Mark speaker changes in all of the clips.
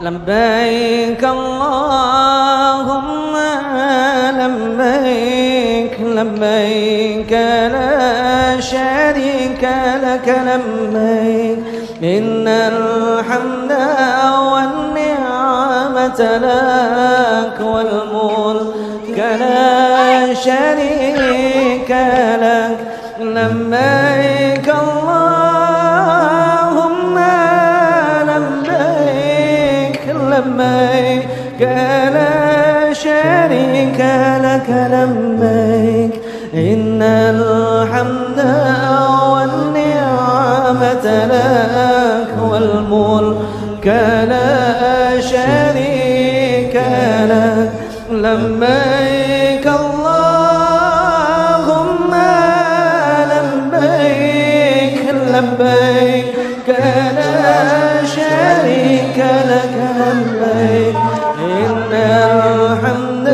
Speaker 1: لبيك اللهم لبيك لبيك لا شريك لك لبيك إن الحمد والنعمة لك والملك لا شريك لك لبيك اللهم لبيك لبيك لا شريك لك لبيك إن الحمد والنعمة لك والملك لا شريك لك لبيك اللهم لبيك لبيك لا شريك لك لبيك إن الحمد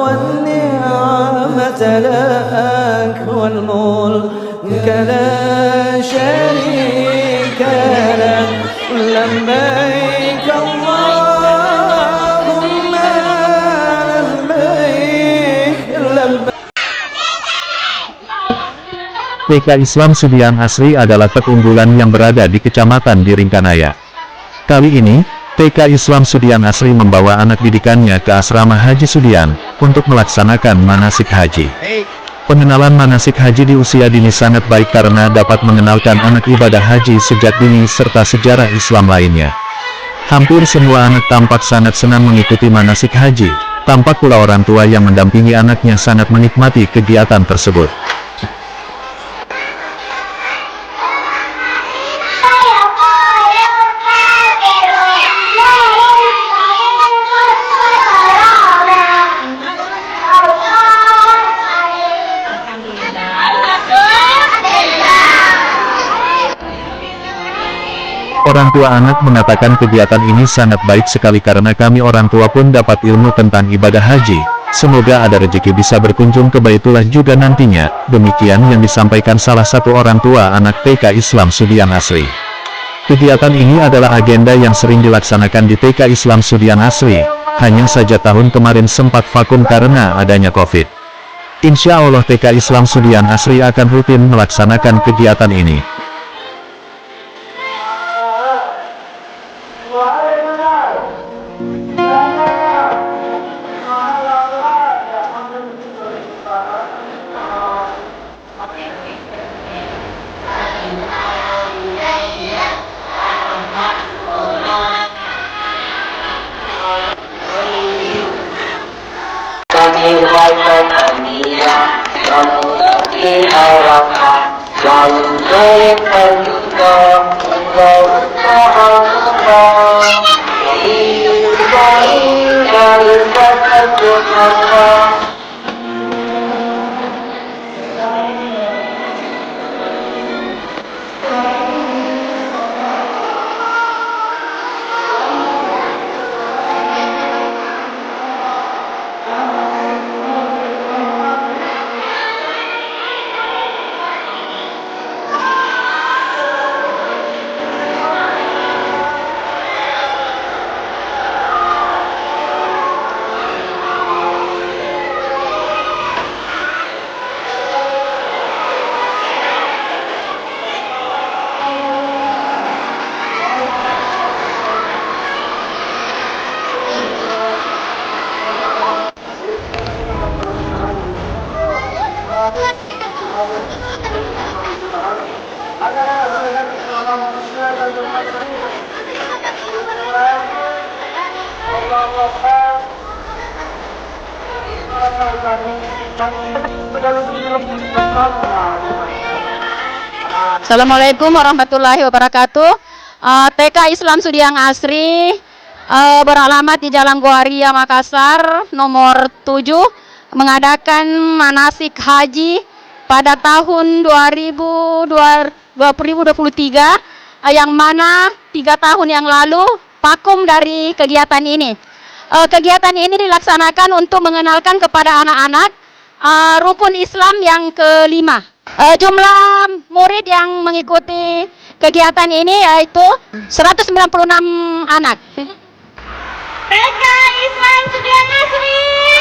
Speaker 1: والنعمة لك والملك لا شريك لك لبيك اللهم لبيك لبيك.
Speaker 2: TK Islam Sudiang Asri adalah keunggulan yang berada di Kecamatan Biringkanaya. Kali ini, TK Islam Sudiang Asri membawa anak didikannya ke asrama Haji Sudiang untuk melaksanakan manasik haji. Pengenalan manasik haji di usia dini sangat baik karena dapat mengenalkan anak ibadah haji sejak dini serta sejarah Islam lainnya. Hampir semua anak tampak sangat senang mengikuti manasik haji, tampak pula orang tua yang mendampingi anaknya sangat menikmati kegiatan tersebut. Orang tua anak mengatakan kegiatan ini sangat baik sekali karena kami orang tua pun dapat ilmu tentang ibadah haji. Semoga ada rezeki bisa berkunjung ke Baitullah juga nantinya. Demikian yang disampaikan salah satu orang tua anak TK Islam Sudiang Asri. Kegiatan ini adalah agenda yang sering dilaksanakan di TK Islam Sudiang Asri. Hanya saja tahun kemarin sempat vakum karena adanya COVID. Insya Allah TK Islam Sudiang Asri akan rutin melaksanakan kegiatan ini.
Speaker 3: Assalamualaikum warahmatullahi wabarakatuh. TK Islam Sudiang Asri beralamat di Jalan Goaria, Makassar, nomor 7, mengadakan manasik haji pada tahun 2023, yang mana 3 tahun yang lalu vakum dari kegiatan ini. Kegiatan ini dilaksanakan untuk mengenalkan kepada anak-anak rukun Islam yang kelima. Jumlah murid yang mengikuti kegiatan ini yaitu 196 anak. TK Islam Sudian Asri.